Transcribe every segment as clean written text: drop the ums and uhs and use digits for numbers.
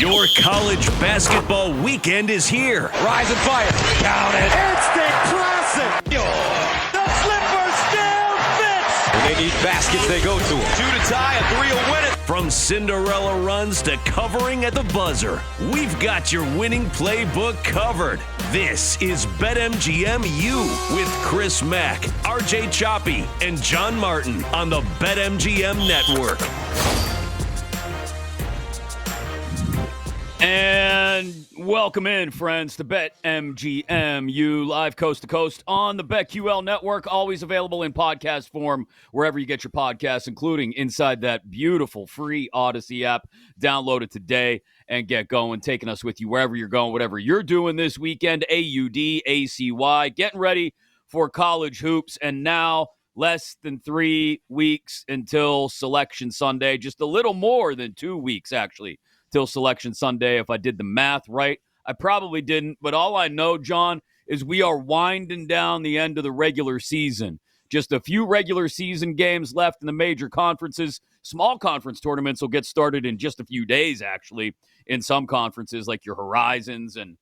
Your college basketball weekend is here. Rise and fire. Count it. Instant classic. The slipper still fits. When they need baskets, they go to them. 2 to tie, a 3 will win it. From Cinderella runs to covering at the buzzer, we've got your winning playbook covered. This is BetMGM U with Chris Mack, RJ Choppy, and John Martin on the BetMGM Network. And welcome in, friends, to BetMGM U, live coast to coast on the BetQL Network, always available in podcast form wherever you get your podcasts, including inside that beautiful free Odyssey app. Download it today and get going, taking us with you wherever you're going, whatever you're doing this weekend. AUDACY, getting ready for college hoops, and now less than 3 weeks until Selection Sunday, just a little more than 2 weeks, actually, till Selection Sunday, if I did the math right. I probably didn't, but all I know, John, is we are winding down the end of the regular season. Just a few regular season games left in the major conferences. Small conference tournaments will get started in just a few days, actually, in some conferences like your Horizons and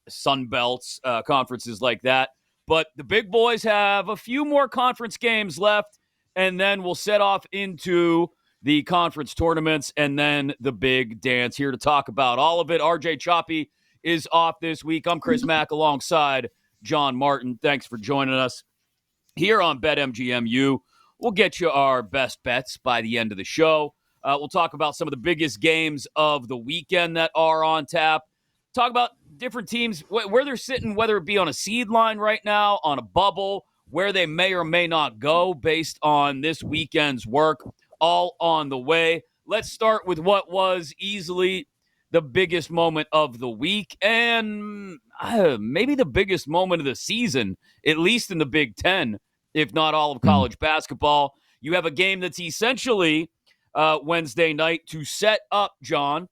Sun Belts, conferences like that. But the big boys have a few more conference games left, and then we'll set off into the conference tournaments, and then the big dance. Here to talk about all of it, RJ Choppy is off this week. I'm Chris Mack alongside John Martin. Thanks for joining us here on BetMGMU. We'll get you our best bets by the end of the show. We'll talk about some of the biggest games of the weekend that are on tap. Talk about different teams, where they're sitting, whether it be on a seed line right now, on a bubble, where they may or may not go based on this weekend's work. All on the way. Let's start with what was easily the biggest moment of the week and maybe the biggest moment of the season, at least in the Big Ten, if not all of college basketball. You have a game that's essentially Wednesday night to set up, John,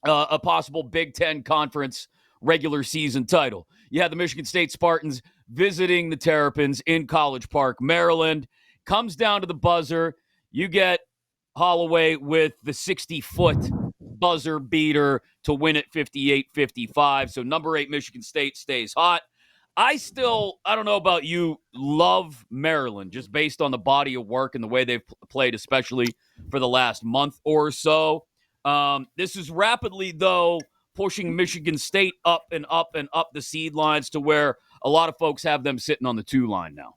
a possible Big Ten conference regular season title. You have the Michigan State Spartans visiting the Terrapins in College Park, Maryland. Comes down to the buzzer. You get Holloway with the 60-foot buzzer beater to win it 58-55. So number 8 Michigan State stays hot. I don't know about you, love Maryland just based on the body of work and the way they've played, especially for the last month or so. This is rapidly, though, pushing Michigan State up and up and up the seed lines to where a lot of folks have them sitting on the 2 line now.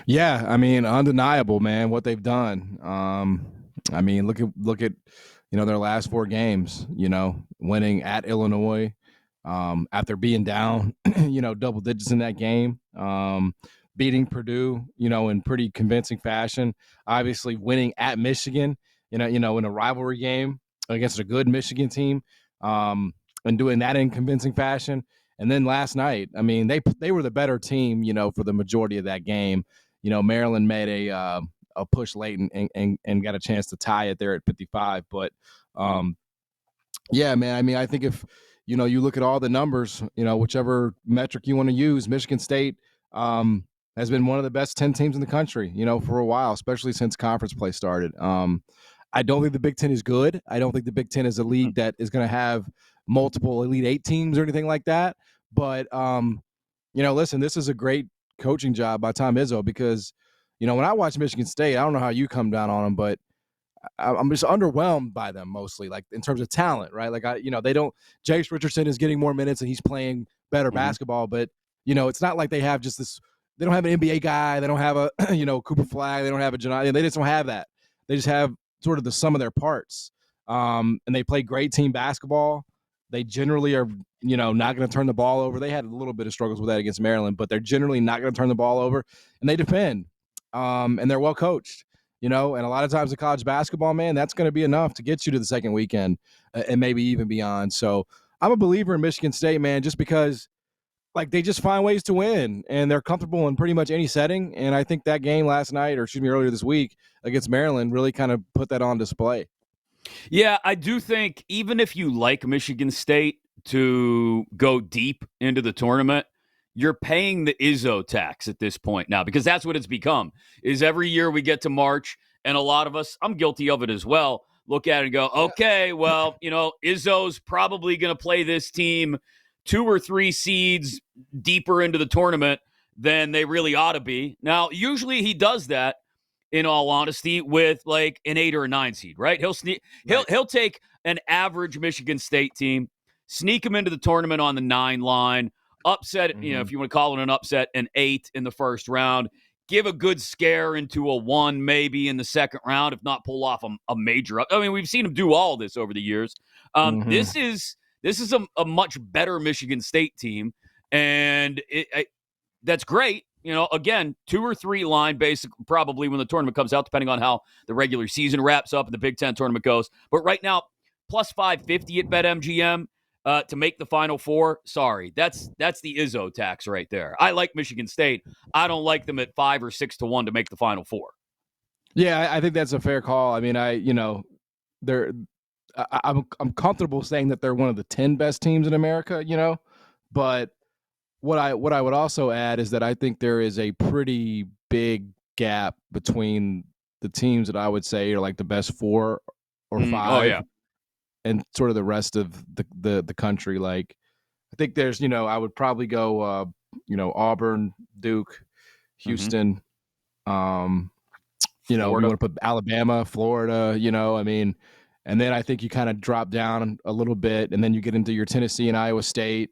Yeah, I mean, undeniable, man, what they've done. I mean, look at their last 4 games, winning at Illinois, after being down, double digits in that game, beating Purdue, in pretty convincing fashion, obviously winning at Michigan, in a rivalry game against a good Michigan team, and doing that in convincing fashion. And then last night, I mean, they were the better team, for the majority of that game. Maryland made a push late and got a chance to tie it there at 55. But, yeah, man, I mean, I think if, you look at all the numbers, whichever metric you want to use, Michigan State has been one of the best 10 teams in the country, for a while, especially since conference play started. I don't think the Big Ten is good. I don't think the Big Ten is a league that is going to have multiple Elite 8 teams or anything like that. But, listen, this is a great coaching job by Tom Izzo because, when I watch Michigan State, I don't know how you come down on them, but I'm just underwhelmed by them mostly, like in terms of talent, right? Like, they don't – Jace Richardson is getting more minutes and he's playing better basketball, but, it's not like they have just this – they don't have an NBA guy. They don't have a, Cooper Flagg. They don't have a Janai. They just don't have that. They just have sort of the sum of their parts. And they play great team basketball. They generally are, not going to turn the ball over. They had a little bit of struggles with that against Maryland, but they're generally not going to turn the ball over, and they defend. And they're well coached, and a lot of times in college basketball, man, that's going to be enough to get you to the second weekend and maybe even beyond. So I'm a believer in Michigan State, man, just because, like, they just find ways to win, and they're comfortable in pretty much any setting. And I think that game last night, or earlier this week against Maryland, really kind of put that on display. Yeah, I do think even if you like Michigan State to go deep into the tournament, you're paying the Izzo tax at this point now, because that's what it's become, is every year we get to March, and a lot of us, I'm guilty of it as well, look at it and go, okay, well, Izzo's probably going to play this team 2 or 3 seeds deeper into the tournament than they really ought to be. Now, usually he does that, in all honesty, with like an 8 or a 9 seed, right? He'll take an average Michigan State team, sneak them into the tournament on the 9 line, upset, if you want to call it an upset, an 8 in the first round, give a good scare into a 1 maybe in the second round, if not pull off a major up. I mean, we've seen him do all this over the years. This is a much better Michigan State team, and that's great. Again, 2 or 3 line, basically, probably when the tournament comes out, depending on how the regular season wraps up and the Big Ten tournament goes. But right now, plus 550 at BetMGM to make the Final Four. Sorry, that's the Izzo tax right there. I like Michigan State. I don't like them at 5 or 6 to 1 to make the Final Four. Yeah, I think that's a fair call. I mean, I'm comfortable saying that they're one of the 10 best teams in America. But what I would also add is that I think there is a pretty big gap between the teams that I would say are like the best 4 or 5, and sort of the rest of the country. Like, I think there's, I would probably go, Auburn, Duke, Houston, we want to put Alabama, Florida, I mean, and then I think you kind of drop down a little bit, and then you get into your Tennessee and Iowa State.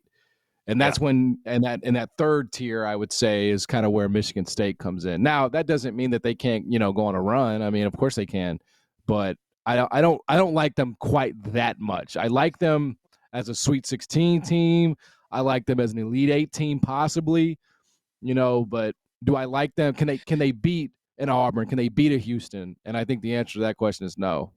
And that's when, and that third tier, I would say, is kind of where Michigan State comes in. Now, that doesn't mean that they can't, go on a run. I mean, of course they can, but I don't like them quite that much. I like them as a Sweet 16 team. I like them as an Elite 8 team, possibly, but do I like them? Can they beat an Auburn? Can they beat a Houston? And I think the answer to that question is no.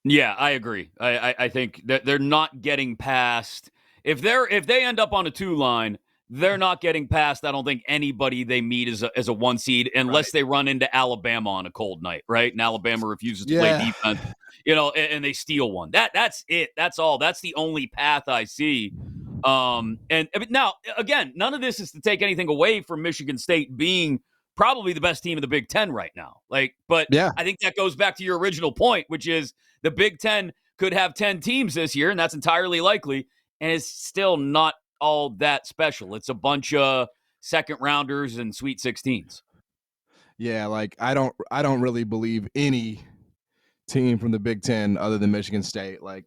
Yeah, I agree. I think that they're not getting past. If they end up on a 2 line, they're not getting past, I don't think, anybody they meet as a 1 seed unless they run into Alabama on a cold night, right? And Alabama refuses to play defense, and they steal one. That's it. That's all. That's the only path I see. And now, again, none of this is to take anything away from Michigan State being probably the best team in the Big Ten right now. But I think that goes back to your original point, which is the Big Ten could have 10 teams this year, and that's entirely likely. And it's still not all that special. It's a bunch of second rounders and Sweet 16s. Yeah, I don't really believe any team from the Big Ten other than Michigan State. Like,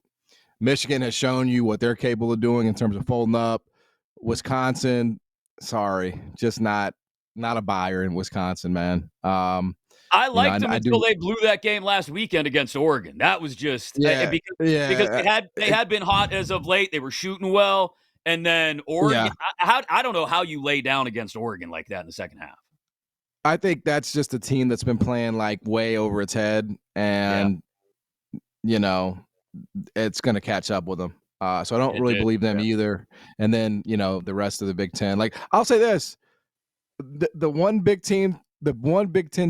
Michigan has shown you what they're capable of doing in terms of folding up. Wisconsin, sorry, just not a buyer in Wisconsin, man. I liked them until they blew that game last weekend against Oregon. That was just because they had been hot as of late. They were shooting well, and then Oregon. I don't know how you lay down against Oregon like that in the second half. I think that's just a team that's been playing like way over its head, and it's going to catch up with them. So I don't really believe them either. And then the rest of the Big Ten. Like, I'll say this: the one Big Ten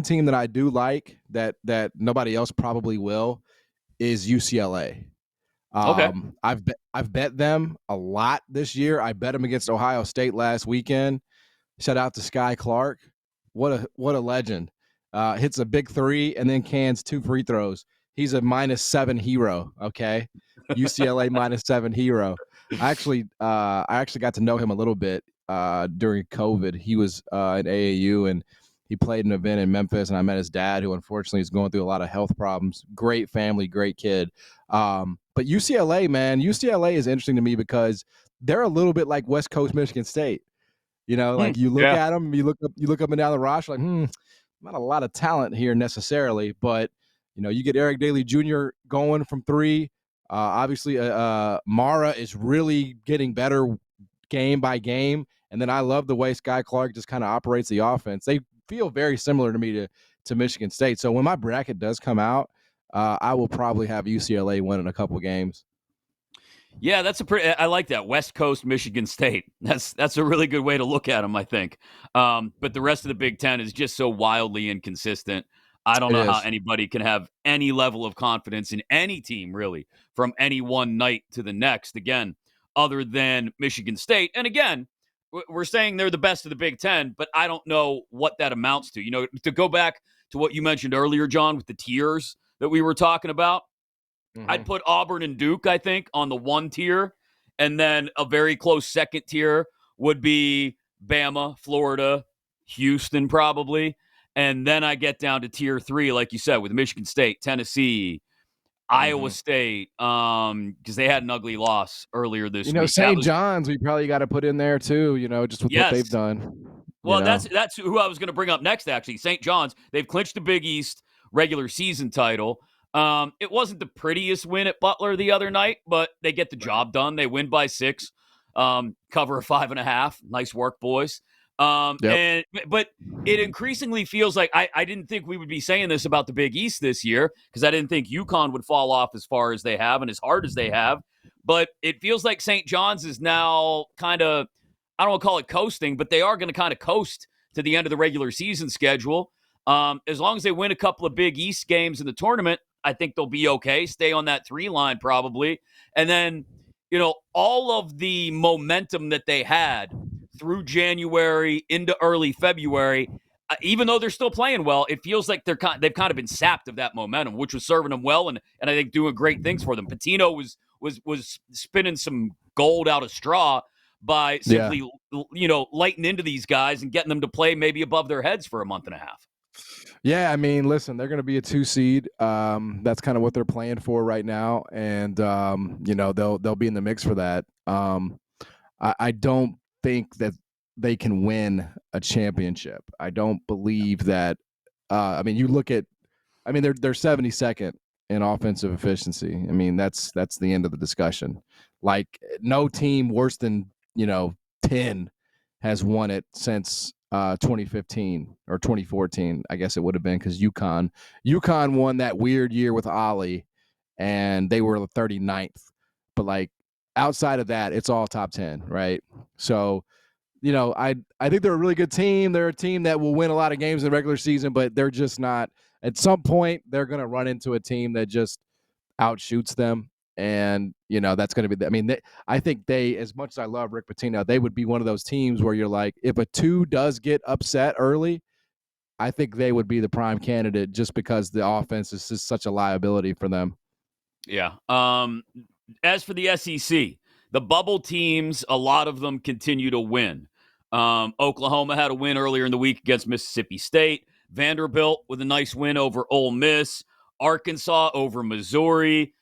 team that I do like that nobody else probably will is UCLA. Okay. I've bet them a lot this year. I bet them against Ohio State last weekend. Shout out to Sky Clark. What a legend. Hits a big 3 and then cans 2 free throws. He's a -7 hero. Okay. UCLA -7 hero. I actually got to know him a little bit during COVID. He was at AAU, and he played an event in Memphis, and I met his dad, who unfortunately is going through a lot of health problems. Great family, great kid. But UCLA, man, UCLA is interesting to me because they're a little bit like West Coast Michigan State. You look at them, you look up and down the roster, like, not a lot of talent here necessarily, but you get Eric Daly Jr. going from 3. Obviously, Mara is really getting better game by game, and then I love the way Sky Clark just kind of operates the offense. They feel very similar to me to Michigan State. So when my bracket does come out, I will probably have UCLA winning a couple games. Yeah, I like that. West Coast Michigan State. That's a really good way to look at them, I think. But the rest of the Big Ten is just so wildly inconsistent. I don't know how anybody can have any level of confidence in any team, really, from any one night to the next, again, other than Michigan State. And again, we're saying they're the best of the Big Ten, but I don't know what that amounts to. To go back to what you mentioned earlier, John, with the tiers that we were talking about, I'd put Auburn and Duke, I think, on the 1 tier, and then a very close second tier would be Bama, Florida, Houston probably, and then I get down to tier 3, like you said, with Michigan State, Tennessee, Iowa State, because they had an ugly loss earlier this week. St. John's, we probably got to put in there too, just with what they've done. Well, that's who I was going to bring up next, actually. St. John's, they've clinched the Big East regular season title. It wasn't the prettiest win at Butler the other night, but they get the job done. They win by 6, cover a 5.5. Nice work, boys. But it increasingly feels like I didn't think we would be saying this about the Big East this year because I didn't think UConn would fall off as far as they have and as hard as they have. But it feels like St. John's is now kind of, I don't want to call it coasting, but they are going to kind of coast to the end of the regular season schedule. As long as they win a couple of Big East games in the tournament, I think they'll be okay. Stay on that 3 line probably. And then, all of the momentum that they had through January into early February, even though they're still playing well, it feels like they've kind of been sapped of that momentum, which was serving them well and I think doing great things for them. Patino was spinning some gold out of straw by simply, lighting into these guys and getting them to play maybe above their heads for a month and a half. Yeah, I mean, listen, they're going to be a 2 seed. That's kind of what they're playing for right now, and they'll be in the mix for that. I don't think that they can win a championship. I don't believe that. You look at, they're 72nd in offensive efficiency. I mean, that's the end of the discussion. Like, no team worse than 10 has won it since 2015 or 2014, I guess it would have been, because UConn won that weird year with Ollie, and they were 39th. But like outside of that, it's all top 10, right? So, I think they're a really good team. They're a team that will win a lot of games in the regular season, but they're just not. At some point, they're going to run into a team that just outshoots them. And, that's going to be I think they, as much as I love Rick Pitino, they would be one of those teams where you're like, if a 2 does get upset early, I think they would be the prime candidate just because the offense is just such a liability for them. Yeah. As for the SEC, the bubble teams, a lot of them continue to win. Oklahoma had a win earlier in the week against Mississippi State. Vanderbilt with a nice win over Ole Miss. Arkansas over Missouri.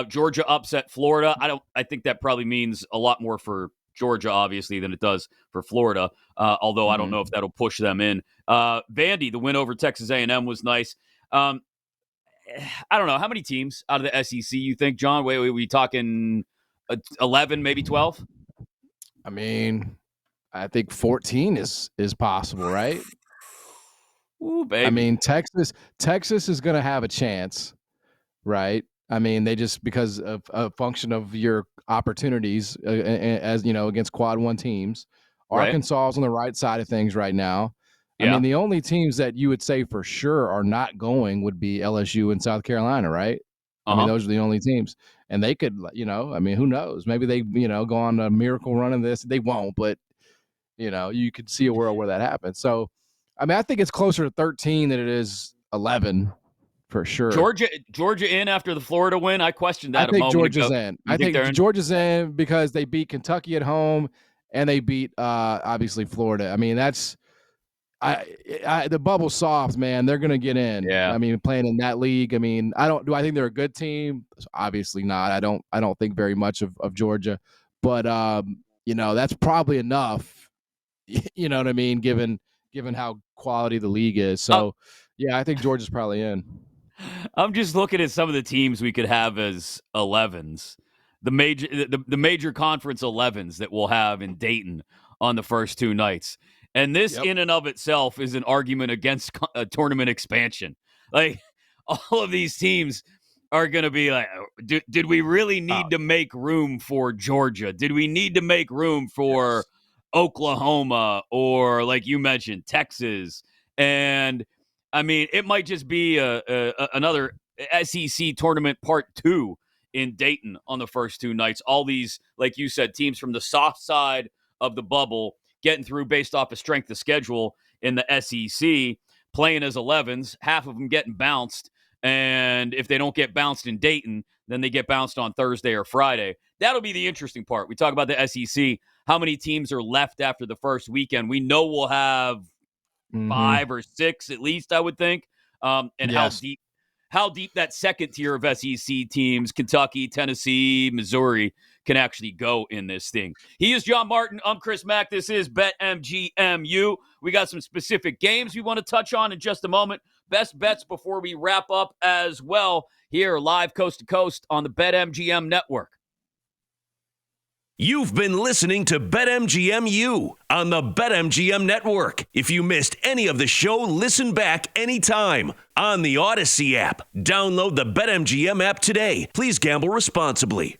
Georgia upset Florida. I think that probably means a lot more for Georgia, obviously, than it does for Florida. Although I don't know if that'll push them in. Vandy, the win over Texas A&M was nice. I don't know how many teams out of the SEC you think, John. Wait, we talking 11, maybe 12? I think 14 is possible, right? Ooh, baby. Texas is going to have a chance, right? They just, because of a function of your opportunities as against quad 1 teams. Right. Arkansas is on the right side of things right now. Yeah. The only teams that you would say for sure are not going would be LSU and South Carolina, right? Those are the only teams. And they could, who knows? Maybe they, go on a miracle run in this. They won't, but, you could see a world where that happens. So, I think it's closer to 13 than it is 11 for sure. Georgia in after the Florida win? I questioned that a moment ago. I think Georgia's in because they beat Kentucky at home and they beat, obviously, Florida. That's – the bubble's soft, man. They're going to get in. Yeah. Playing in that league. Do I think they're a good team? Obviously not. I don't think very much of Georgia, but that's probably enough. You know what I mean? Given how quality the league is. So yeah, I think Georgia's probably in. I'm just looking at some of the teams we could have as 11s. The major conference 11s that we'll have in Dayton on the first 2 nights. And this in and of itself is an argument against tournament expansion. Like, all of these teams are going to be like, did we really need to make room for Georgia? Did we need to make room for Oklahoma or, like you mentioned, Texas? And, it might just be another SEC tournament part 2 in Dayton on the first 2 nights. All these, like you said, teams from the soft side of the bubble getting through based off of strength of schedule in the SEC, playing as 11s, half of them getting bounced, And if they don't get bounced in Dayton, then they get bounced on Thursday or Friday. That'll be the interesting part. We talk about the SEC, how many teams are left after the first weekend. We know we'll have 5 or 6 at least, I would think. And Yes. how deep that second tier of SEC teams, Kentucky, Tennessee, Missouri, can actually go in this thing. He is John Martin. I'm Chris Mack. This is BetMGMU. We got some specific games we want to touch on in just a moment. Best bets before we wrap up as well here live coast to coast on the BetMGM network. You've been listening to BetMGMU on the BetMGM network. If you missed any of the show, listen back anytime on the Odyssey app. Download the BetMGM app today. Please gamble responsibly.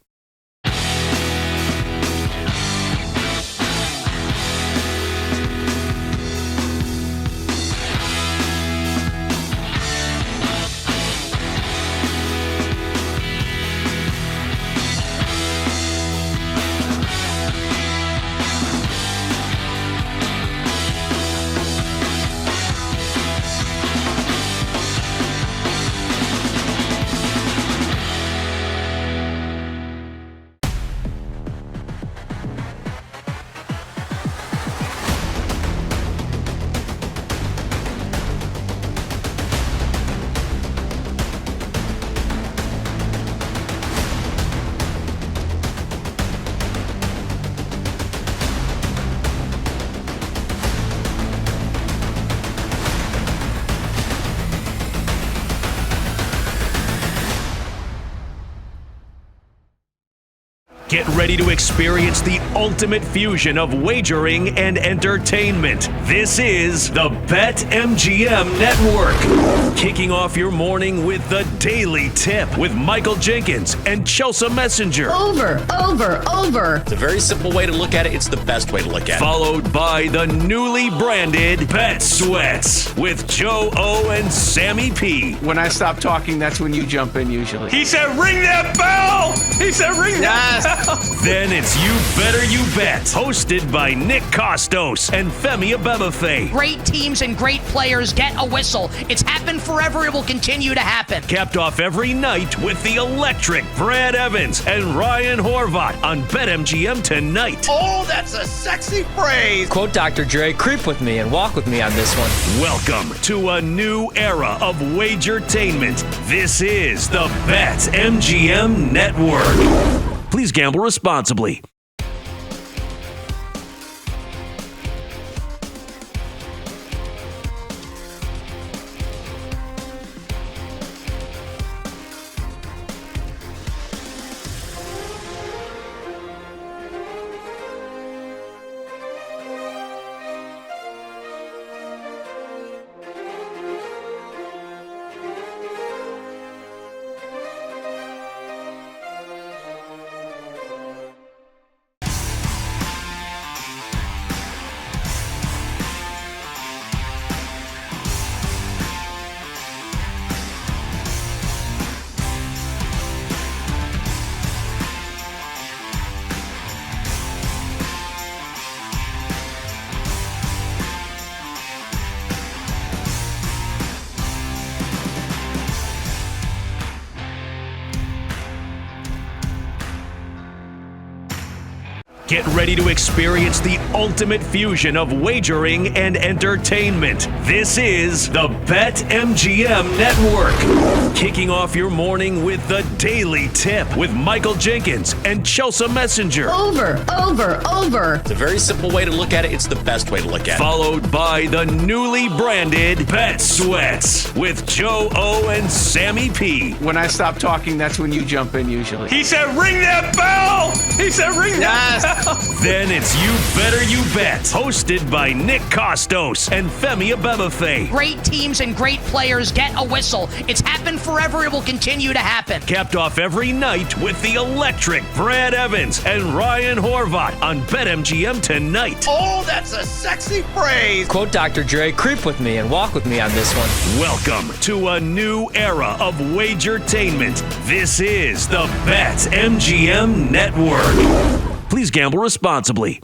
Get ready to experience the ultimate fusion of wagering and entertainment. This is the BetMGM Network. Kicking off your morning with the Daily Tip with Michael Jenkins and Chelsea Messenger. Over. It's a very simple way to look at it. It's the best way to look at it. Followed by the newly branded Bet Sweats with Joe O and Sammy P. When I stop talking, that's when you jump in usually. He said, ring that bell! He said, ring that bell! Then it's You Better You Bet, hosted by Nick Costos and Femi Abebefe. Great teams and great players get a whistle. It's happened forever. It will continue to happen. Capped off every night with the electric Brad Evans and Ryan Horvat on BetMGM tonight. Oh, that's a sexy phrase. Quote Dr. Dre, creep with me and walk with me on this one. Welcome to a new era of wagertainment. This is the BetMGM Network. Please gamble responsibly. Get ready to experience the ultimate fusion of wagering and entertainment. This is the BetMGM Network. Kicking off your morning with the Daily Tip with Michael Jenkins and Chelsea Messenger. Over. It's a very simple way to look at it. It's the best way to look at it. Followed by the newly branded Bet Sweats with Joe O and Sammy P. When I stop talking, that's when you jump in usually. He said, ring that bell! He said, ring that bell! Then it's You Better You Bet, hosted by Nick Costos and Femi Abebefe. Great teams and great players get a whistle. It's happened forever. It will continue to happen. Capped off every night with the electric Brad Evans and Ryan Horvat on BetMGM tonight. Oh, that's a sexy phrase. Quote Dr. Dre, creep with me and walk with me on this one. Welcome to a new era of wagertainment. This is the BetMGM Network. Please gamble responsibly.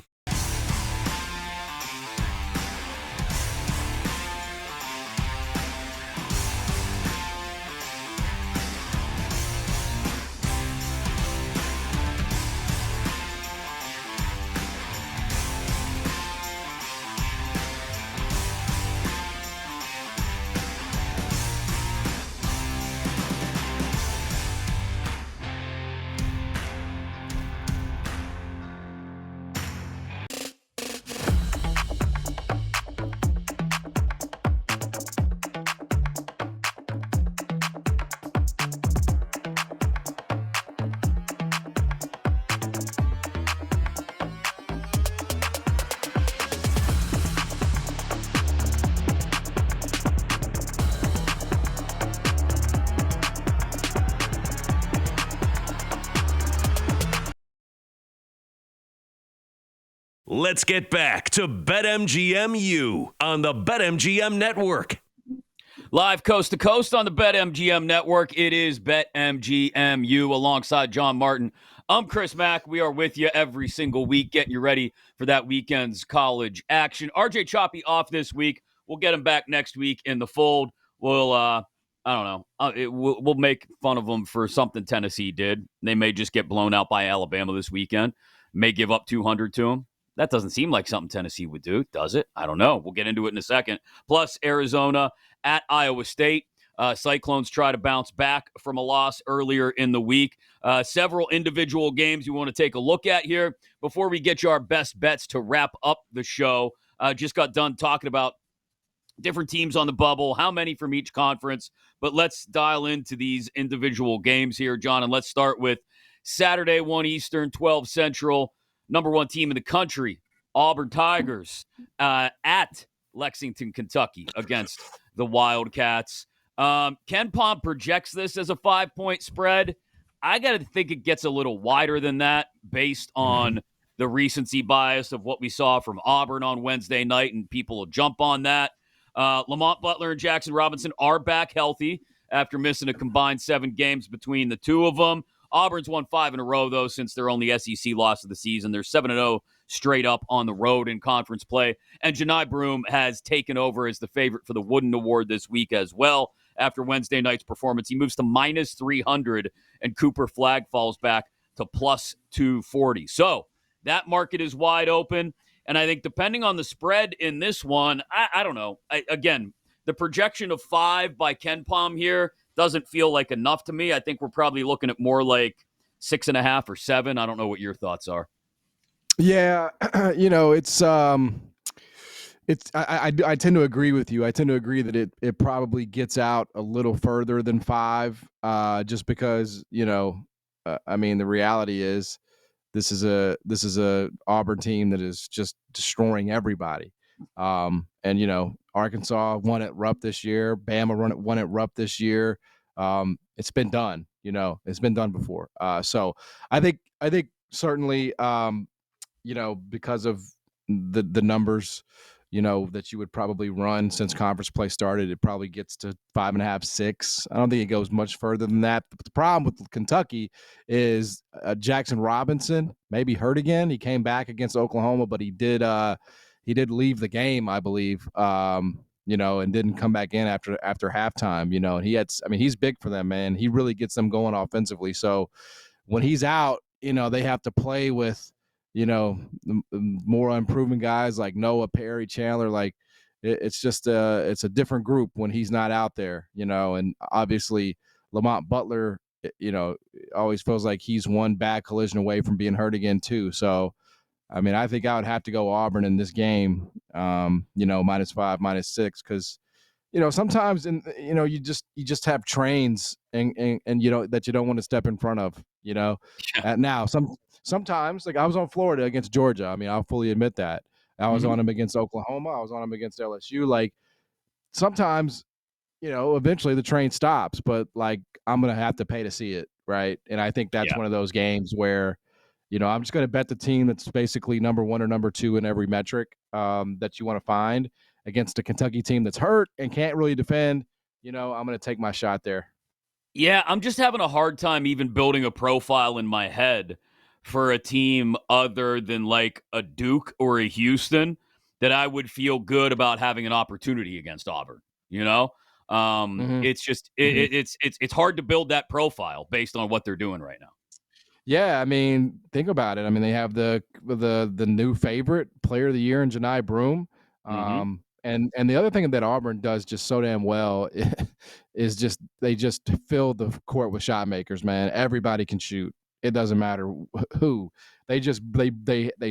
Let's get back to BetMGM-U on the BetMGM Network. Live coast to coast on the BetMGM Network. It is BetMGM-U alongside John Martin. I'm Chris Mack. We are with you every single week, getting you ready for that weekend's college action. RJ Choppy off this week. We'll get him back next week in the fold. We'll, I don't know. We'll make fun of them for something Tennessee did. They may just get blown out by Alabama this weekend. May give up 200 to them. That doesn't seem like something Tennessee would do, does it? I don't know. We'll get into it in a second. Plus, Arizona at Iowa State. Cyclones try to bounce back from a loss earlier in the week. Several individual games you want to take a look at here. Before we get you our best bets to wrap up the show, just got done talking about different teams on the bubble, how many from each conference. But let's dial into these individual games here, John, and let's start with Saturday, 1 Eastern, 12 Central. Number one team in the country, Auburn Tigers, at Lexington, Kentucky, against the Wildcats. Ken Pom projects this as a 5-point spread. I got to think it gets a little wider than that based on the recency bias of what we saw from Auburn on Wednesday night, and people will jump on that. Lamont Butler and Jackson Robinson are back healthy after missing a combined 7 games between the two of them. Auburn's won 5 in a row, though, since their only SEC loss of the season. They're 7-0 straight up on the road in conference play. And Janai Broome has taken over as the favorite for the Wooden Award this week as well. After Wednesday night's performance, he moves to minus 300, and Cooper Flagg falls back to plus 240. So that market is wide open. And I think depending on the spread in this one, I don't know. Again, the projection of 5 by Ken Pom here doesn't feel like enough to me. I think we're probably looking at more like 6.5 or 7. I don't know what your thoughts are. Yeah, I tend to agree with you. I tend to agree that it probably gets out a little further than 5, just because, I mean, the reality is this is a Auburn team that is just destroying everybody. And Arkansas won at Rupp this year. Bama won at Rupp this year. It's been done. It's been done before. So I think certainly, because of the numbers, that you would probably run since conference play started, it probably gets to 5.5, 6. I don't think it goes much further than that. But the problem with Kentucky is Jackson Robinson may be hurt again. He came back against Oklahoma, but he did leave the game, I believe, and didn't come back in after halftime, and he's big for them, man. He really gets them going offensively. So when he's out, they have to play with, more improving guys like Noah, Perry, Chandler. Like it's a different group when he's not out there, and obviously Lamont Butler, always feels like he's one bad collision away from being hurt again too. So, I mean, I think I would have to go Auburn in this game, -5, -6, because, sometimes you just have trains and that you don't want to step in front of, Yeah. Now sometimes, like I was on Florida against Georgia. I mean, I'll fully admit that. I was on him against Oklahoma. I was on him against LSU. Like sometimes, eventually the train stops, but like I'm going to have to pay to see it. Right. And I think that's one of those games where, I'm just going to bet the team that's basically number 1 or number 2 in every metric that you want to find against a Kentucky team that's hurt and can't really defend. I'm going to take my shot there. Yeah, I'm just having a hard time even building a profile in my head for a team other than like a Duke or a Houston that I would feel good about having an opportunity against Auburn. It's just it's hard to build that profile based on what they're doing right now. Yeah, I mean, think about it. I mean, they have the new favorite player of the year in Janai Broome. And the other thing that Auburn does just so damn well is they just fill the court with shot makers, man. Everybody can shoot. It doesn't matter who. They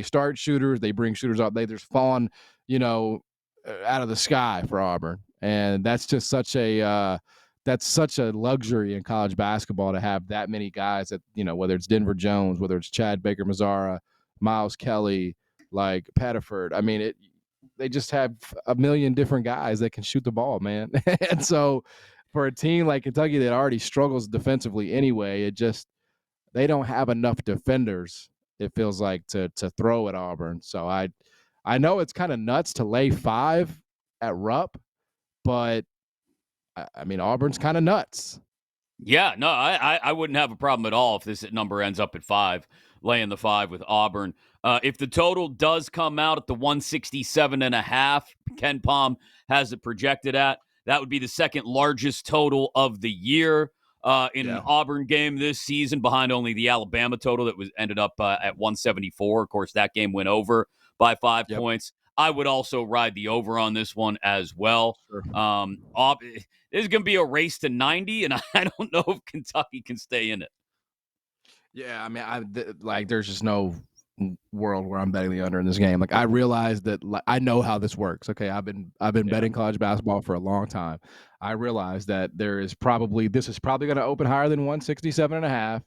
start shooters, they bring shooters up. They just fall out of the sky for Auburn. And that's just such a luxury in college basketball to have that many guys that, whether it's Denver Jones, whether it's Chad Baker-Mazara, Miles Kelly, like Pettiford. I mean, they just have a million different guys that can shoot the ball, man. And so for a team like Kentucky that already struggles defensively anyway, they don't have enough defenders, it feels like, to throw at Auburn. So I know it's kind of nuts to lay 5 at Rupp, but I mean, Auburn's kind of nuts. Yeah, no, I wouldn't have a problem at all if this number ends up at 5, laying the 5 with Auburn. If the total does come out at the 167.5, Ken Palm has it projected at, that would be the second largest total of the year in an Auburn game this season, behind only the Alabama total that ended up at 174. Of course, that game went over by 5 points. I would also ride the over on this one as well. Sure. This is going to be a race to 90, and I don't know if Kentucky can stay in it. Yeah, I mean, there's just no world where I'm betting the under in this game. Like, I realize that, I know how this works. Okay, I've been betting college basketball for a long time. I realize that this is probably going to open higher than 167.5,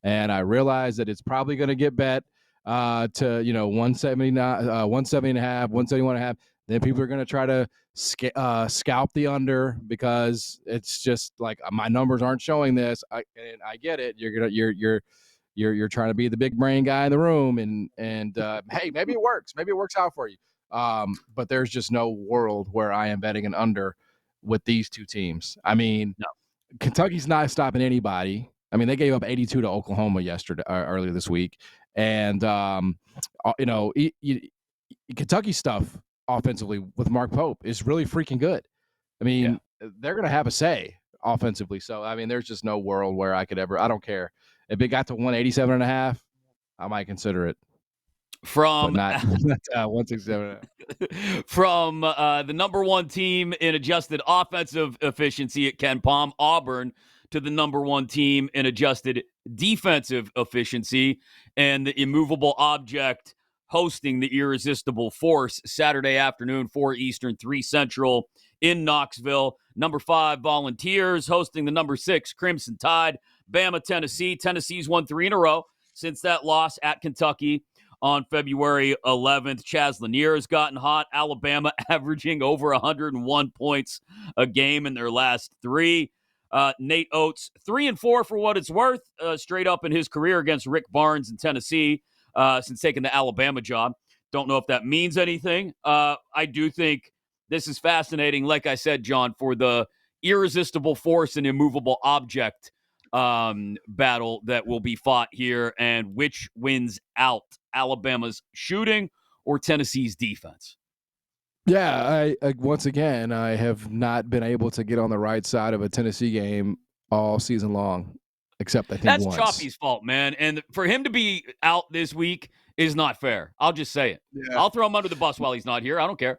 and I realize that it's probably going to get bet to 179, 170.5, 171.5. Then people are going to try to scalp the under because it's just like, my numbers aren't showing this. I get it. You're trying to be the big brain guy in the room, and hey, maybe it works. Maybe it works out for you. But there's just no world where I am betting an under with these two teams. I mean, no. Kentucky's not stopping anybody. I mean, they gave up 82 to Oklahoma earlier this week, and Kentucky stuff offensively with Mark Pope is really freaking good. I mean, they're going to have a say offensively. So, I mean, there's just no world where I don't care. If it got to 187.5, I might consider it. From but not 167.5. From the number one team in adjusted offensive efficiency at Ken Palm, Auburn, to the number one team in adjusted defensive efficiency, and the immovable object hosting the irresistible force Saturday afternoon, 4 Eastern, 3 Central in Knoxville. Number 5 Volunteers hosting the number 6 Crimson Tide. Bama, Tennessee. Tennessee's won 3 in a row since that loss at Kentucky on February 11th. Chaz Lanier has gotten hot. Alabama averaging over 101 points a game in their last 3. Nate Oates, 3-4 for what it's worth, straight up in his career against Rick Barnes in Tennessee since taking the Alabama job. Don't know if that means anything. I do think this is fascinating, like I said, John, for the irresistible force and immovable object battle that will be fought here, and which wins out, Alabama's shooting or Tennessee's defense. Yeah, I once again, I have not been able to get on the right side of a Tennessee game all season long, except I think that's once. Choppy's fault, man. And for him to be out this week is not fair. I'll just say it. Yeah. I'll throw him under the bus while he's not here. I don't care.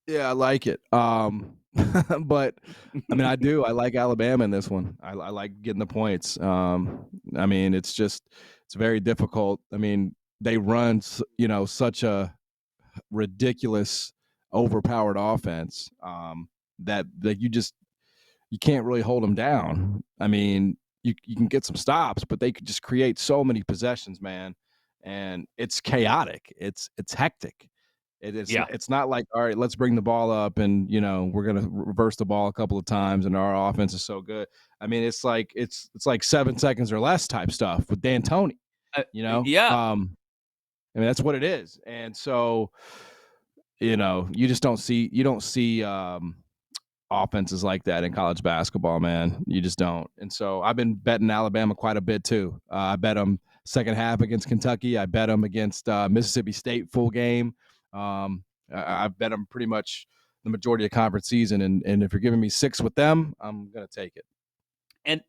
Yeah, I like it. But I mean, I like Alabama in this one. I like getting the points. I mean, it's very difficult. I mean, they run, such a ridiculous, overpowered offense that you can't really hold them down. I mean, you can get some stops, but they could just create so many possessions, man. And it's chaotic. It's hectic. It's not like, all right, let's bring the ball up and, we're going to reverse the ball a couple of times and our offense is so good. I mean, it's like 7 seconds or less type stuff with D'Antoni, Yeah. I mean, that's what it is. And so, you don't see offenses like that in college basketball, man. You just don't. And so I've been betting Alabama quite a bit too. I bet them second half against Kentucky. I bet them against Mississippi State full game. I bet them pretty much the majority of conference season. And if you're giving me 6 with them, I'm going to take it. And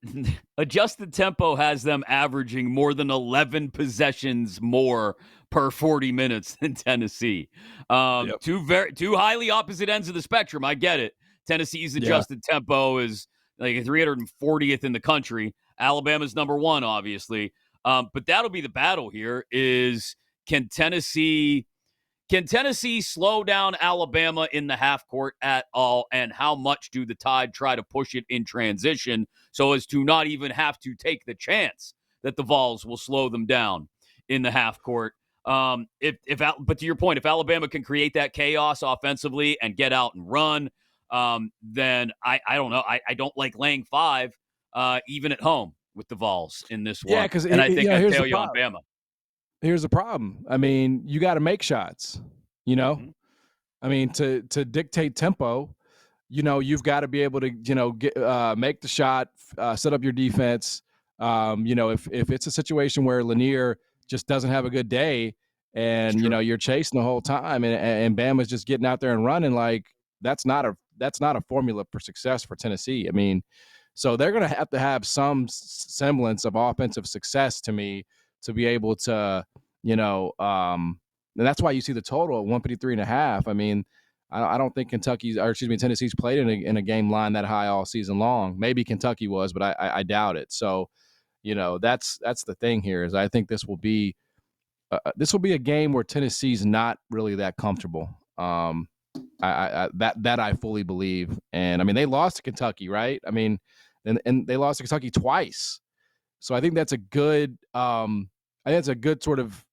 adjusted tempo has them averaging more than 11 possessions more per 40 minutes than Tennessee. Two highly opposite ends of the spectrum. I get it. Tennessee's adjusted tempo is like 340th in the country. Alabama's number 1, obviously. But that'll be the battle here is can Tennessee slow down Alabama in the half court at all? And how much do the Tide try to push it in transition so as to not even have to take the chance that the Vols will slow them down in the half court? But to your point, if Alabama can create that chaos offensively and get out and run, then I don't know. I don't like laying 5 even at home with the Vols in this one. Yeah, because I think I'd here's tell the you on problem. Bama. here's the problem. I mean, you got to make shots, you know? Mhm. I mean, to dictate tempo, you've got to be able to, make the shot, set up your defense. If it's a situation where Lanier just doesn't have a good day and, you're chasing the whole time and Bama's just getting out there and running, like that's not a formula for success for Tennessee. I mean, so they're going to have some semblance of offensive success to me to be able to, and that's why you see the total at 153.5. I mean, I don't think Tennessee's played in a game line that high all season long. Maybe Kentucky was, but I doubt it. So, that's the thing here is I think this will be a game where Tennessee's not really that comfortable. That I fully believe. And I mean, they lost to Kentucky, right? I mean, and they lost to Kentucky twice. So I think that's a good sort of,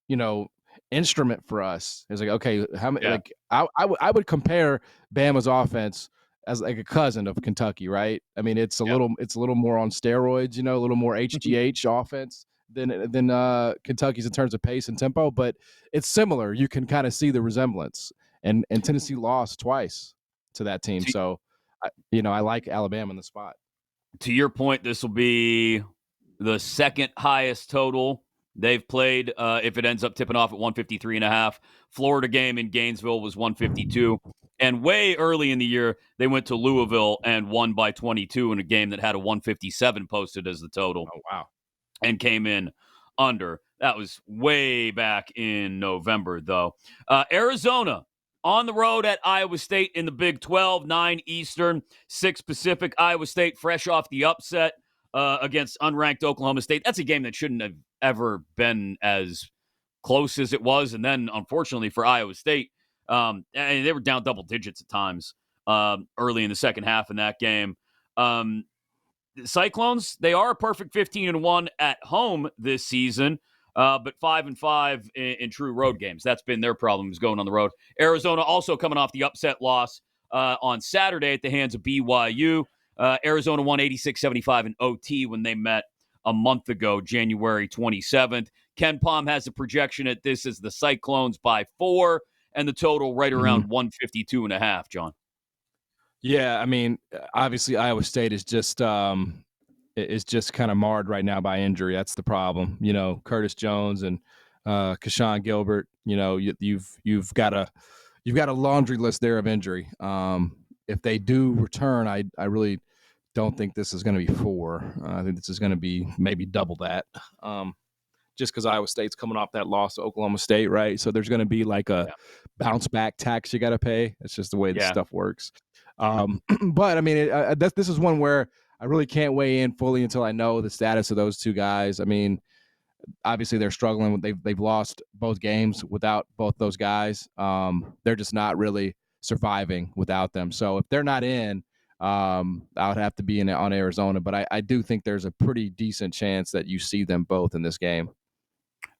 instrument for us. It's like, okay, how many? Like I would compare Bama's offense as like a cousin of Kentucky, right? I mean, it's a little more on steroids, a little more HGH offense than Kentucky's in terms of pace and tempo, but it's similar. You can kind of see the resemblance. And Tennessee lost twice to that team, so I like Alabama in the spot. To your point, this will be the second highest total they've played if it ends up tipping off at 153.5. Florida game in Gainesville was 152. And way early in the year, they went to Louisville and won by 22 in a game that had a 157 posted as the total. Oh, wow. And came in under. That was way back in November, though. Arizona on the road at Iowa State in the Big 12, 9 Eastern, 6 Pacific. Iowa State fresh off the upset against unranked Oklahoma State. That's a game that shouldn't have ever been as close as it was. And then, unfortunately, for Iowa State, and they were down double digits at times early in the second half in that game. The Cyclones, they are a perfect 15-1 at home this season, but 5-5 in true road games. That's been their problems going on the road. Arizona also coming off the upset loss on Saturday at the hands of BYU. Arizona won 86-75 in OT when they met a month ago, January 27th. Ken Palm has a projection at this as the Cyclones by 4, and the total right around 152.5, John. Yeah, I mean, obviously Iowa State is just kind of marred right now by injury. That's the problem. Curtis Jones and Keshawn Gilbert. You've got a laundry list there of injury. If they do return, I really don't think this is going to be 4. I think this is going to be maybe double that. Just because Iowa State's coming off that loss to Oklahoma State, right? So there's going to be like a bounce back tax you got to pay. It's just the way this stuff works. But I mean, this is one where I really can't weigh in fully until I know the status of those two guys. I mean, obviously they're struggling. They've lost both games without both those guys. They're just not really surviving without them. So if they're not in, I would have to be on Arizona. But I do think there's a pretty decent chance that you see them both in this game.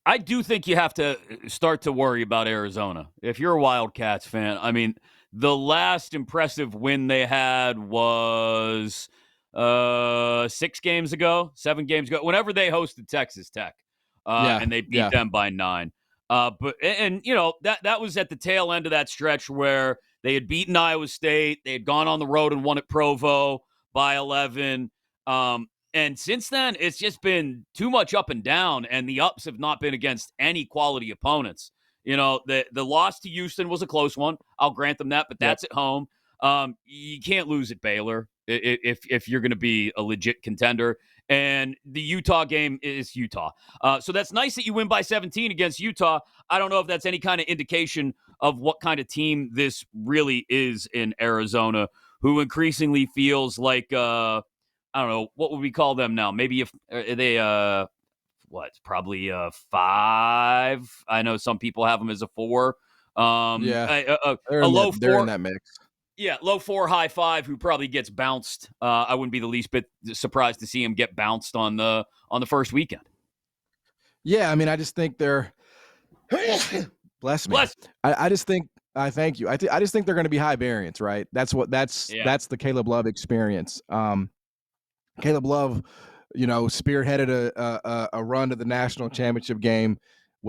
I do think you have to start to worry about Arizona. If you're a Wildcats fan, I mean, the last impressive win they had was 7 games ago, whenever they hosted Texas Tech. And they beat them by 9. But that was at the tail end of that stretch where they had beaten Iowa State. They had gone on the road and won at Provo by 11. And since then, it's just been too much up and down, and the ups have not been against any quality opponents. The loss to Houston was a close one. I'll grant them that, but that's at home. You can't lose at Baylor if you're going to be a legit contender. And the Utah game is Utah. So that's nice that you win by 17 against Utah. I don't know if that's any kind of indication of what kind of team this really is in Arizona, who increasingly feels like, I don't know, what would we call them now? Maybe if they, probably 5. I know some people have them as a 4. A low 4. They're in that mix. Yeah, low 4, high 5, who probably gets bounced. I wouldn't be the least bit surprised to see him get bounced on the first weekend. Yeah, I mean, I just think they're bless me. I just think I thank you. I just think they're going to be high variance, right? That's the Caleb Love experience. Caleb Love, spearheaded a run to the national championship game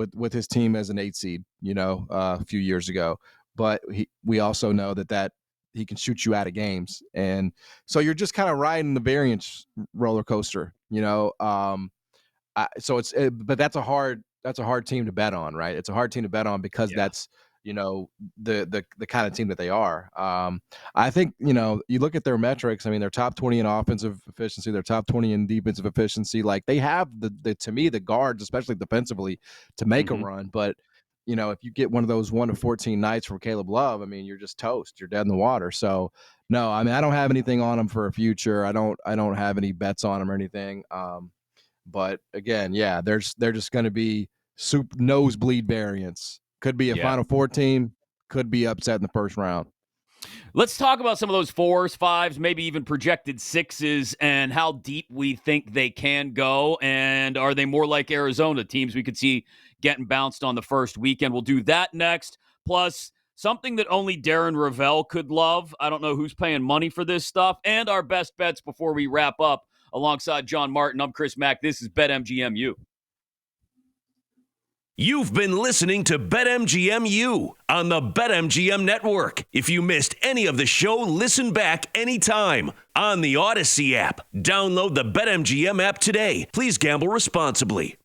with his team as an 8 seed, a few years ago. But we also know that he can shoot you out of games, and so you're just kind of riding the variance roller coaster, but that's a hard team to bet on, right? It's a hard team to bet on because that's the kind of team that they are. I think you look at their metrics. I mean, they're top 20 in offensive efficiency, they're top 20 in defensive efficiency. Like, they have to me, the guards, especially defensively, to make a run. But if you get one of those 1 to 14 nights from Caleb Love, I mean, you're just toast. You're dead in the water. So no, I mean, I don't have anything on them for a future. I don't have any bets on them or anything. But again, yeah, they're just going to be nosebleed variance. Could be a Final Four team, could be upset in the first round. Let's talk about some of those 4s, 5s, maybe even projected 6s, and how deep we think they can go. And are they more like Arizona, teams we could see getting bounced on the first weekend? We'll do that next. Plus, something that only Darren Ravel could love. I don't know who's paying money for this stuff. And our best bets before we wrap up. Alongside John Martin, I'm Chris Mack. This is BetMGM-U. You've been listening to BetMGM-U on the BetMGM Network. If you missed any of the show, listen back anytime on the Odyssey app. Download the BetMGM app today. Please gamble responsibly.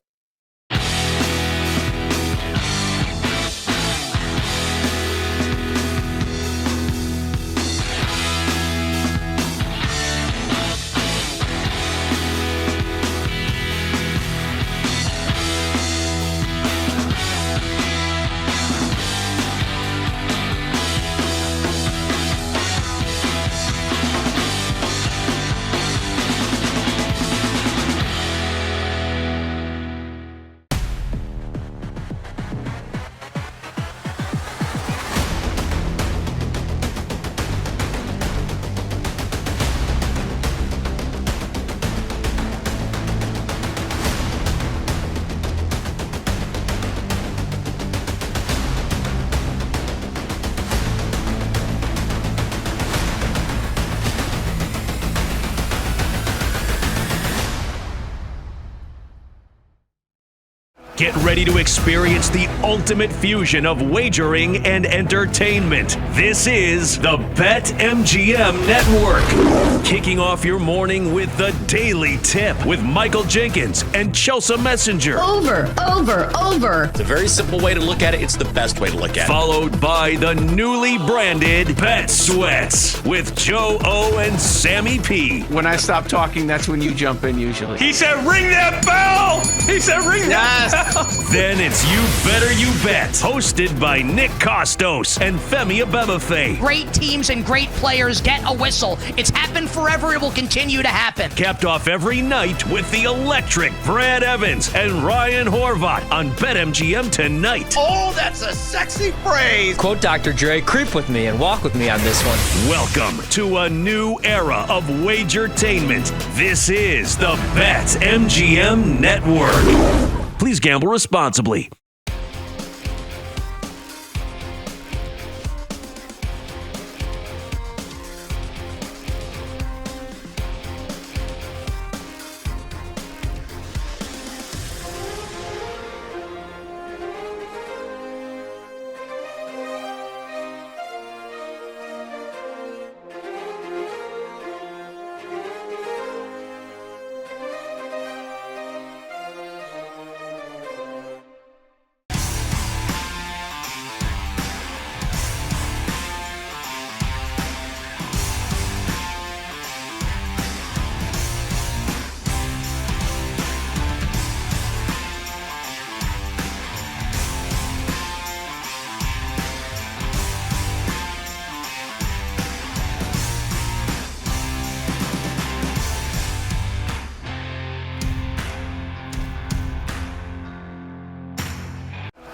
Get ready to experience the ultimate fusion of wagering and entertainment. This is the BetMGM Network. Kicking off your morning with the Daily Tip with Michael Jenkins and Chelsea Messenger. Over. It's a very simple way to look at it. It's the best way to look at it. Followed by the newly branded Bet Sweats with Joe O and Sammy P. When I stop talking, that's when you jump in usually. He said, ring that bell! He said, ring that bell! Then it's You Better You Bet, hosted by Nick Costos and Femi Abebefe. Great teams and great players get a whistle. It's happened forever. It will continue to happen. Capped off every night with the electric Brad Evans and Ryan Horvat on BetMGM tonight. Oh, that's a sexy phrase. Quote Dr. Dre, creep with me and walk with me on this one. Welcome to a new era of wagertainment. This is the BetMGM Network. Please gamble responsibly.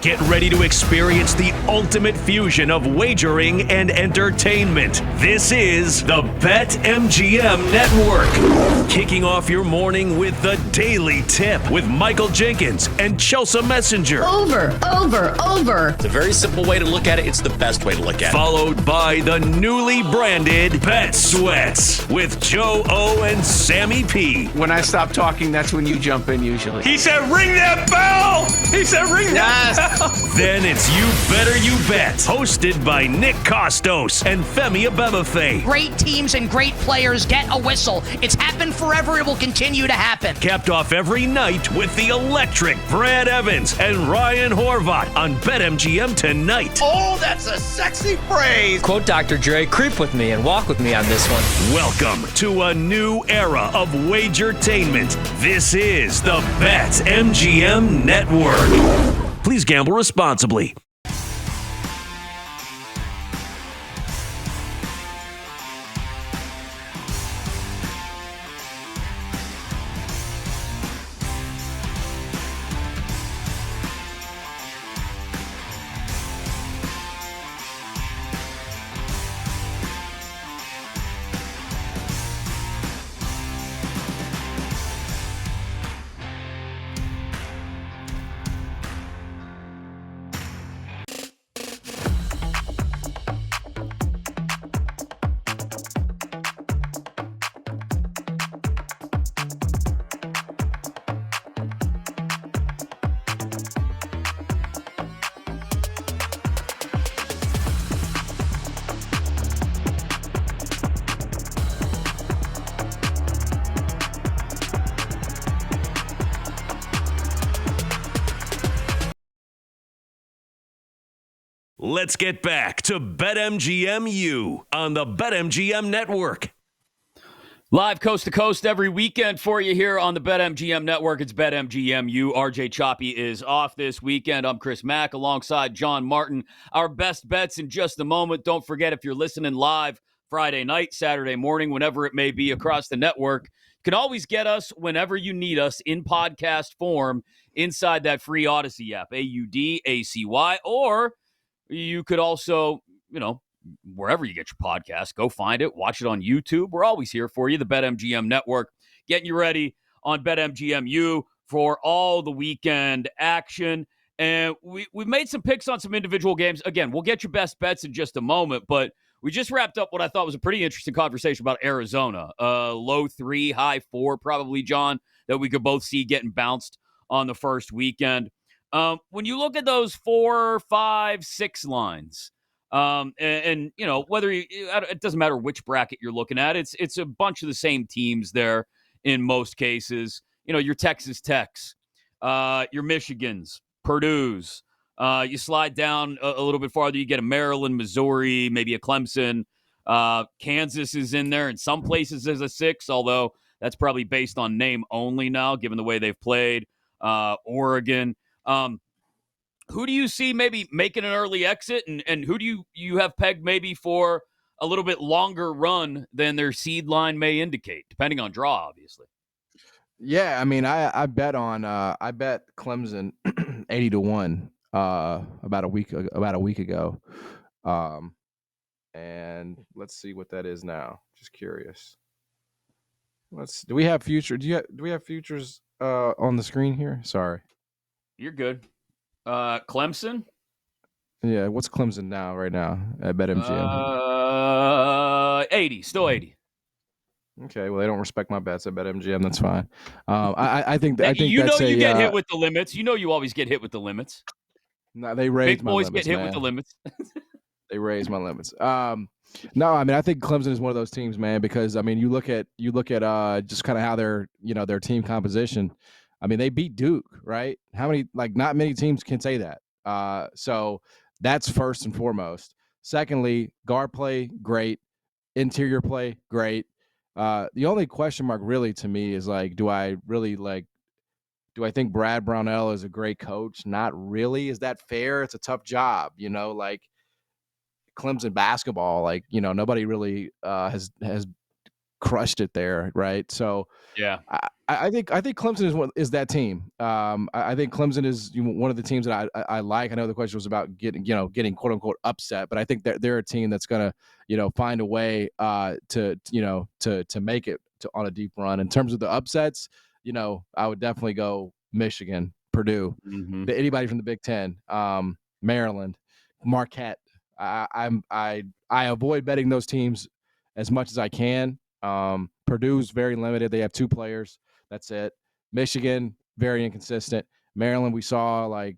Get ready to experience the ultimate fusion of wagering and entertainment. This is the BetMGM Network. Kicking off your morning with the Daily Tip with Michael Jenkins and Chelsea Messenger. Over. It's a very simple way to look at it. It's the best way to look at it. Followed by the newly branded Bet Sweats with Joe O and Sammy P. When I stop talking, that's when you jump in usually. He said, ring that bell! He said, ring that bell! Then it's You Better You Bet, hosted by Nick Costos and Femi Abebefe. Great teams and great players get a whistle. It's happened forever. It will continue to happen. Capped off every night with the electric Brad Evans and Ryan Horvat on BetMGM tonight. Oh, that's a sexy phrase. Quote Dr. Dre, creep with me and walk with me on this one. Welcome to a new era of wagertainment. This is the BetMGM Network. Please gamble responsibly. Let's get back to BetMGM on the BetMGM Network. Live coast to coast every weekend for you here on the BetMGM Network. It's BetMGM. RJ Choppy is off this weekend. I'm Chris Mack alongside John Martin. Our best bets in just a moment. Don't forget, if you're listening live Friday night, Saturday morning, whenever it may be across the network, you can always get us whenever you need us in podcast form inside that free Odyssey app, AUDACY, or you could also, wherever you get your podcast, go find it, watch it on YouTube. We're always here for you, the BetMGM Network, getting you ready on BetMGM for all the weekend action. And we've made some picks on some individual games. Again, we'll get your best bets in just a moment, but we just wrapped up what I thought was a pretty interesting conversation about Arizona. Low 3, high 4, probably, John, that we could both see getting bounced on the first weekend. When you look at those 4, 5, 6 lines, whether it doesn't matter which bracket you're looking at, it's a bunch of the same teams there in most cases. Your Texas Techs, your Michigans, Purdue's. You slide down a little bit farther, you get a Maryland, Missouri, maybe a Clemson. Kansas is in there in some places as a 6, although that's probably based on name only now, given the way they've played. Oregon. Who do you see maybe making an early exit, and who do you have pegged maybe for a little bit longer run than their seed line may indicate, depending on draw, obviously? Yeah, I mean, I bet Clemson 80-1 about a week ago, and let's see what that is now. Just curious. Do we have futures on the screen here? Sorry. You're good. Clemson? Yeah, what's Clemson now, right now, at BetMGM? 80, still 80. Okay, well, they don't respect my bets at BetMGM. That's fine. I think you that's you get hit with the limits. You know you always get hit with the limits. No, they raised Big my boys limits, get hit man. with the limits. They raised my limits. No, I mean, I think Clemson is one of those teams, man, because I mean, you look at just kind of how their team composition. I mean, they beat Duke, right? Not many teams can say that. So that's first and foremost. Secondly, guard play, great. Interior play, great. The only question mark really to me is do I think Brad Brownell is a great coach? Not really. Is that fair? It's a tough job, Clemson basketball, nobody really has crushed it there, right? So yeah, I think Clemson is that team. I think Clemson is one of the teams that I like. I know the question was about getting quote unquote upset, but I think that they're a team that's gonna find a way to make it on a deep run. In terms of the upsets, I would definitely go Michigan, Purdue, anybody from the Big Ten, Maryland, Marquette. I avoid betting those teams as much as I can. Purdue's very limited. They have 2 players. That's it. Michigan, very inconsistent. Maryland, we saw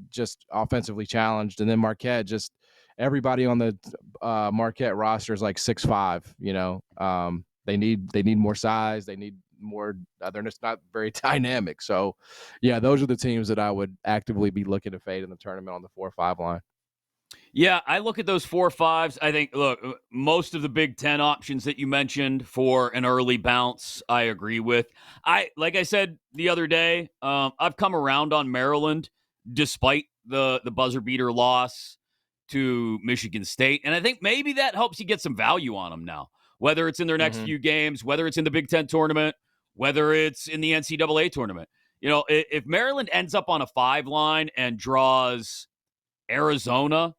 just offensively challenged, and then Marquette, just everybody on the Marquette roster is 6'5". They need more size. They need more. They're just not very dynamic. So, yeah, those are the teams that I would actively be looking to fade in the tournament on the 4-5 line. Yeah, I look at those 4-5s. I think, look, most of the Big Ten options that you mentioned for an early bounce, I agree with. Like I said the other day, I've come around on Maryland despite the buzzer beater loss to Michigan State. And I think maybe that helps you get some value on them now, whether it's in their next few games, whether it's in the Big Ten tournament, whether it's in the NCAA tournament. If Maryland ends up on a 5 line and draws Arizona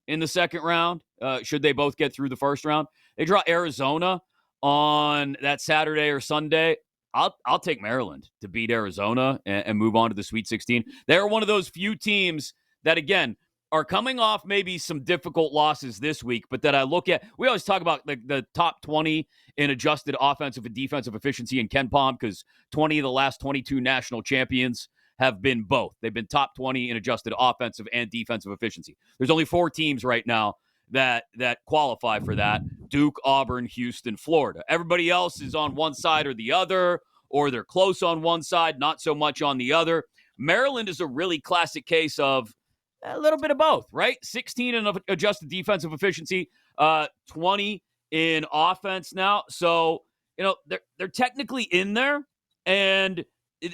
in the second round, should they both get through the first round, they draw Arizona on that Saturday or Sunday, I'll take Maryland to beat Arizona and move on to the Sweet 16. They're one of those few teams that, again, are coming off maybe some difficult losses this week, but that I look at, we always talk about the top 20 in adjusted offensive and defensive efficiency in KenPom, because 20 of the last 22 national champions have been both. They've been top 20 in adjusted offensive and defensive efficiency. There's only 4 teams right now that qualify for that: Duke, Auburn, Houston, Florida. Everybody else is on one side or the other, or they're close on one side, not so much on the other. Maryland is a really classic case of a little bit of both, right? 16 in adjusted defensive efficiency, 20 in offense now. So, they're technically in there, and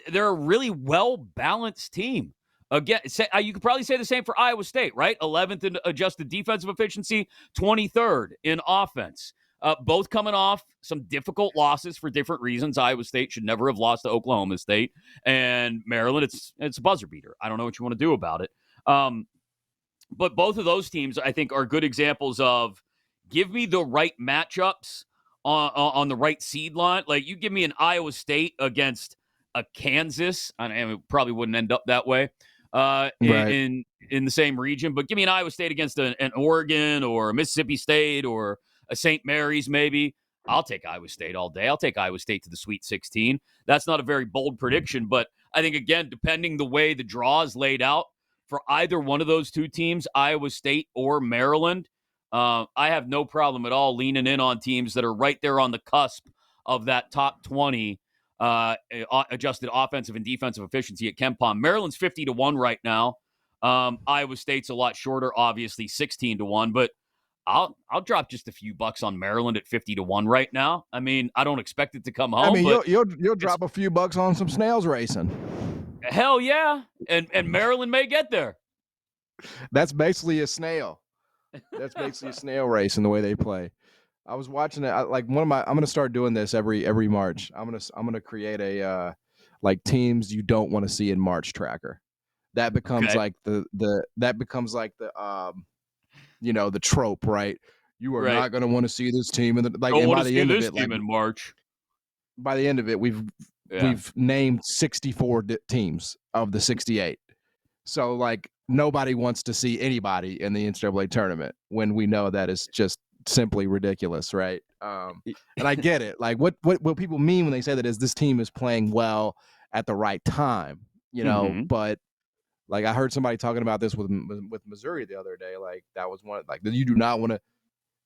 they're a really well-balanced team. Again, you could probably say the same for Iowa State, right? 11th in adjusted defensive efficiency, 23rd in offense. Both coming off some difficult losses for different reasons. Iowa State should never have lost to Oklahoma State. And Maryland, it's a buzzer beater. I don't know what you want to do about it. But both of those teams, I think, are good examples of give me the right matchups on the right seed line. Like, you give me an Iowa State against a Kansas, and it probably wouldn't end up that way in the same region, but give me an Iowa State against an Oregon or a Mississippi State or a St. Mary's maybe. I'll take Iowa State all day. I'll take Iowa State to the Sweet 16. That's not a very bold prediction, but I think, again, depending the way the draw is laid out for either one of those two teams, Iowa State or Maryland, I have no problem at all leaning in on teams that are right there on the cusp of that top 20 adjusted offensive and defensive efficiency at KenPom. Maryland's 50-1 right now. Iowa State's a lot shorter, obviously 16-1, but I'll drop just a few bucks on Maryland at 50-1 right now. I mean, I don't expect it to come home. I mean, but you'll drop a few bucks on some snails racing. Hell yeah, and Maryland may get there. That's basically a snail. That's basically a snail race in the way they play. I was watching it. I'm going to start doing this every March. I'm going to create a teams you don't want to see in March tracker. That becomes the trope, right? You are not going to want to see this team in the Don't want to see this team in March. By the end of it, we've named 64 teams of the 68. So nobody wants to see anybody in the NCAA tournament when we know that is just simply ridiculous, right? And I get it. What people mean when they say that is this team is playing well at the right time, But I heard somebody talking about this with Missouri the other day. That was one. You do not want to.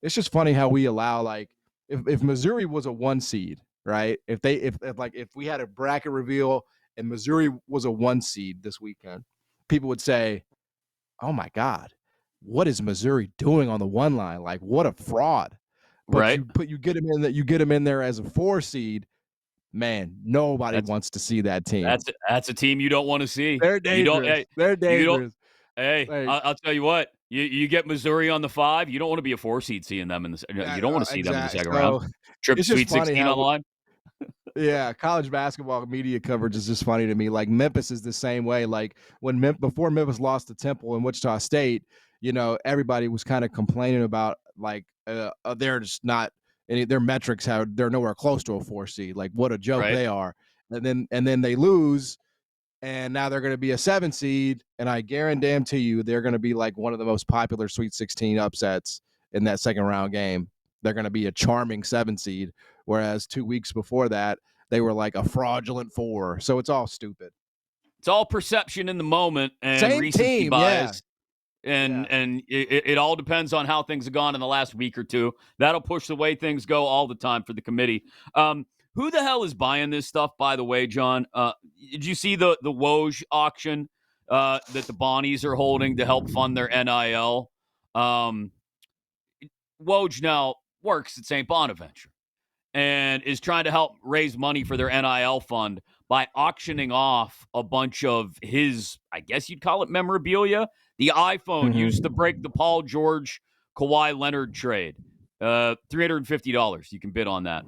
It's just funny how we allow if Missouri was a 1 seed, right? If we had a bracket reveal and Missouri was a 1 seed this weekend, people would say, "Oh my God, what is Missouri doing on the 1 line? What a fraud!" But you get them in there as a 4 seed. Man, nobody wants to see that team. That's a team you don't want to see. They're dangerous. They're dangerous. I'll tell you what. You get Missouri on the 5. You don't want to be a 4 seed seeing them in the. You don't want to see them in the second round. Trip Sweet 16 on the line. Yeah, college basketball media coverage is just funny to me. Like Memphis is the same way. Like when before Memphis lost to Temple and Wichita State, everybody was kind of complaining about like they're just not their metrics they're nowhere close to a 4 seed. Like what a joke Right. they are. And then they lose, and now they're going to be a 7 seed, and I guarantee you they're going to be like one of the most popular Sweet 16 upsets in that second round game. They're going to be a charming 7 seed, whereas 2 weeks before that, they were like a fraudulent 4. So it's all stupid. It's all perception in the moment and Same recency team, bias. yeah. And it all depends on how things have gone in the last week or two. That'll push the way things go all the time for the committee. Who the hell is buying this stuff, by the way, John? Did you see the Woj auction that the Bonnies are holding to help fund their NIL? Woj now works at St. Bonaventure and is trying to help raise money for their NIL fund by auctioning off a bunch of his, I guess you'd call it memorabilia. The iPhone used to break the Paul George, Kawhi Leonard trade. $350. You can bid on that.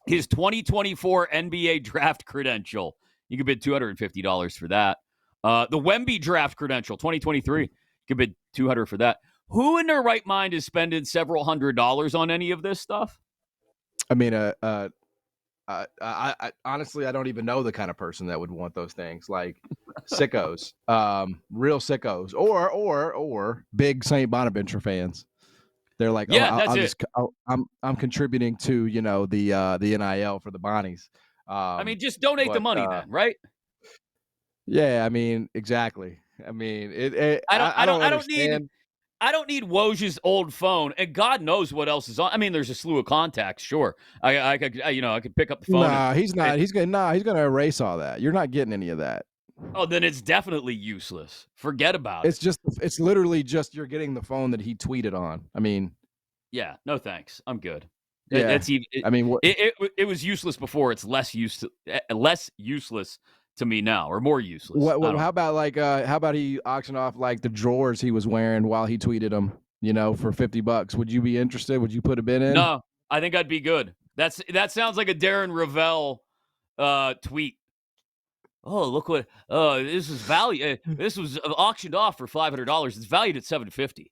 His 2024 NBA draft credential. You can bid $250 for that. The Wemby draft credential, 2023. You can bid $200 for that. Who in their right mind is spending several $100s on any of this stuff? I mean, I honestly, I don't even know the kind of person that would want those things. Like sickos, real sickos, or big St. Bonaventure fans. They're like, I'm contributing to the NIL for the Bonnies. I mean, just donate the money then, right? Yeah, I mean, exactly. I mean, I don't need Woj's old phone, and God knows what else is on. I mean, there's a slew of contacts. Sure, I could pick up the phone. Nah, he's not. He's gonna erase all that. You're not getting any of that. Oh, then it's definitely useless. Forget about it. It's literally just you're getting the phone that he tweeted on. I mean, yeah, no thanks. I'm good. Yeah, it was useless before. It's less useless to me now, or more useless. How about he auctioned off like the drawers he was wearing while he tweeted them, for $50? Would you be interested? Would you put a bid in? No, I think I'd be good. That sounds like a Darren Ravel tweet. Oh, look what this is value. This was auctioned off for $500. It's valued at $750. These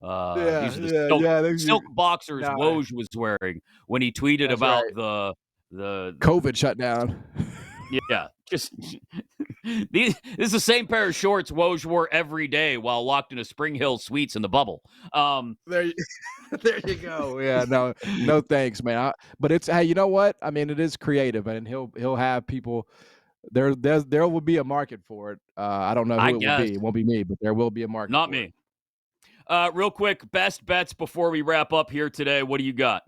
are the silk boxers Woj was wearing when he tweeted about the COVID shutdown. Yeah, just this is the same pair of shorts Woj wore every day while locked in a Spring Hill Suites in the bubble. There you go. Yeah, no thanks, man. But it's, hey, you know what? I mean, it is creative, and he'll have people. There will be a market for it. I don't know who it will be. It won't be me, but there will be a market. Not me. Real quick, best bets before we wrap up here today. What do you got?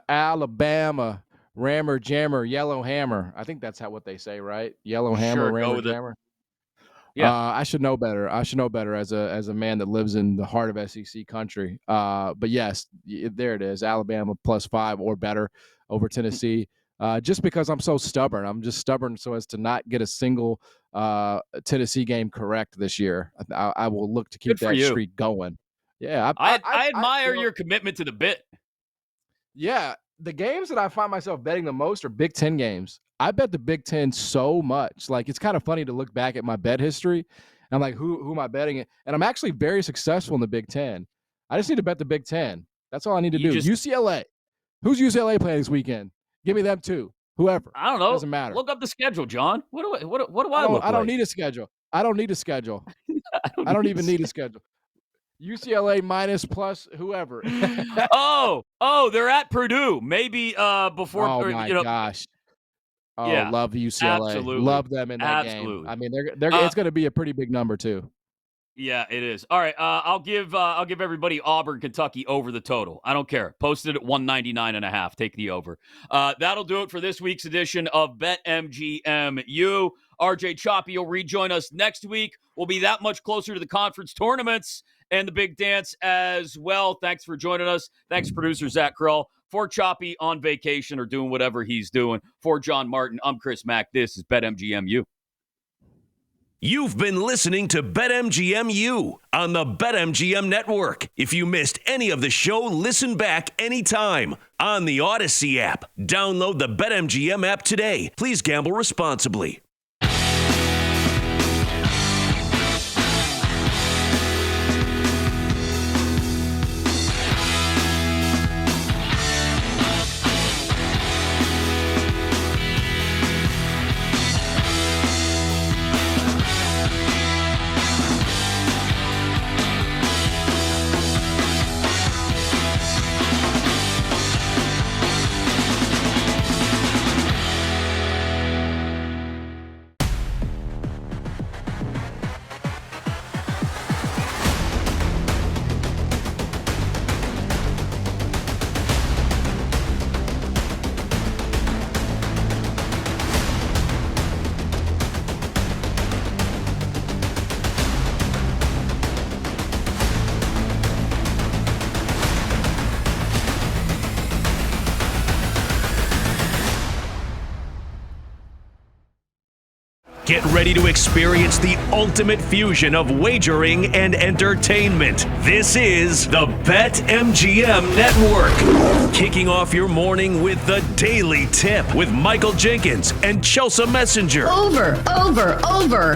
Alabama, Rammer Jammer, Yellow Hammer. I think that's what they say, right? Yellow Hammer, Rammer Jammer. Yeah, I should know better. I should know better as a man that lives in the heart of SEC country. But yes, there it is. Alabama +5 or better over Tennessee. Just because I'm so stubborn. I'm just stubborn so as to not get a single Tennessee game correct this year. I will look to keep that streak going. Yeah, I admire your commitment to the bit. Yeah, the games that I find myself betting the most are Big Ten games. I bet the Big Ten so much. Like, it's kind of funny to look back at my bet history. And I'm like, who am I betting it? And I'm actually very successful in the Big Ten. I just need to bet the Big Ten. That's all I need to do. UCLA. Who's UCLA playing this weekend? Give me them too. Whoever. I don't know. Doesn't matter. Look up the schedule, John. What do I look like? I don't need a schedule. I don't need a schedule. I don't even need a schedule. UCLA ++ whoever. oh, they're at Purdue. Maybe before. Oh my gosh. Oh, yeah, love UCLA. Absolutely. Love them in that game. I mean, they're it's going to be a pretty big number too. Yeah, it is. All right, I'll give everybody Auburn, Kentucky over the total. I don't care. Posted at 199.5. Take the over. That'll do it for this week's edition of BetMGMU. RJ Choppy will rejoin us next week. We'll be that much closer to the conference tournaments and the big dance as well. Thanks for joining us. Thanks, producer Zach Kroll. For Choppy on vacation or doing whatever he's doing. For John Martin, I'm Chris Mack. This is BetMGMU. You've been listening to BetMGM on the BetMGM network. If you missed any of the show, listen back anytime on the Odyssey app. Download the BetMGM app today. Please gamble responsibly. Get ready to experience the ultimate fusion of wagering and entertainment. This is the BetMGM Network. Kicking off your morning with the Daily Tip with Michael Jenkins and Chelsea Messenger. Over.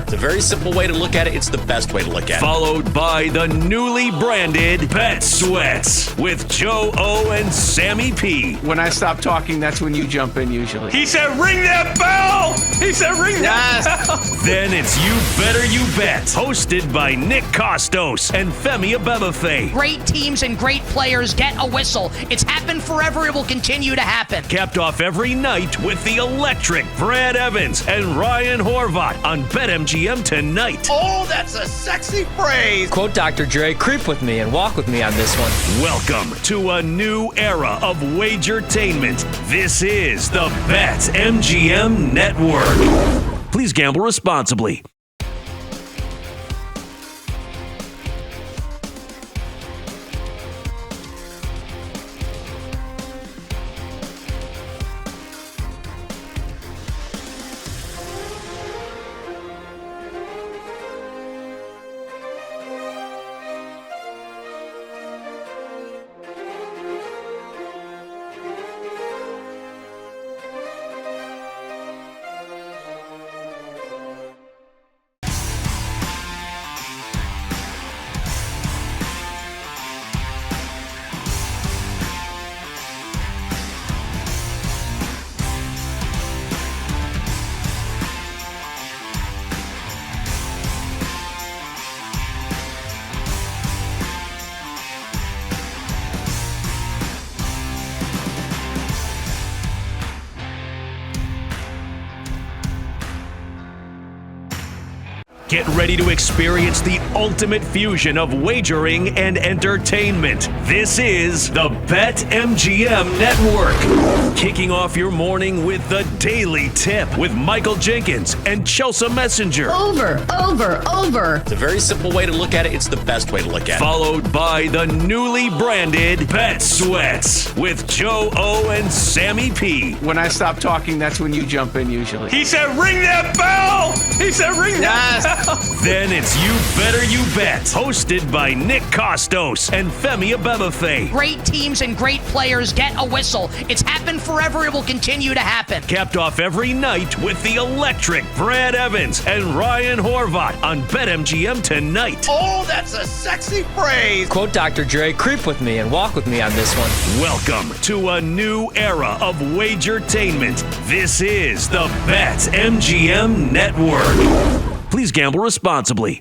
It's a very simple way to look at it. It's the best way to look at it. Followed by the newly branded Bet Sweats with Joe O and Sammy P. When I stop talking, that's when you jump in usually. He said, ring that bell! He said, ring that bell! Then it's You Better You Bet, hosted by Nick Costos and Femi Abebefe. Great teams and great players get a whistle. It's happened forever. It will continue to happen. Capped off every night with the electric Brad Evans and Ryan Horvat on BetMGM tonight. Oh, that's a sexy phrase. Quote Dr. Dre, creep with me and walk with me on this one. Welcome to a new era of wagertainment. This is the BetMGM Network. Please gamble responsibly. Get ready to experience the ultimate fusion of wagering and entertainment. This is the BetMGM Network. Kicking off your morning with the Daily Tip with Michael Jenkins and Chelsea Messenger. Over. It's a very simple way to look at it. It's the best way to look at it. Followed by the newly branded Bet Sweats with Joe O and Sammy P. When I stop talking, that's when you jump in usually. He said, ring that bell! He said, ring that bell! Then it's You Better You Bet, hosted by Nick Costos and Femi Abebefe. Great teams and great players get a whistle. It's happened forever. It will continue to happen. Capped off every night with the electric Brad Evans and Ryan Horvat on BetMGM tonight. Oh, that's a sexy phrase. Quote Dr. Dre, creep with me and walk with me on this one. Welcome to a new era of wagertainment. This is the BetMGM Network. Please gamble responsibly.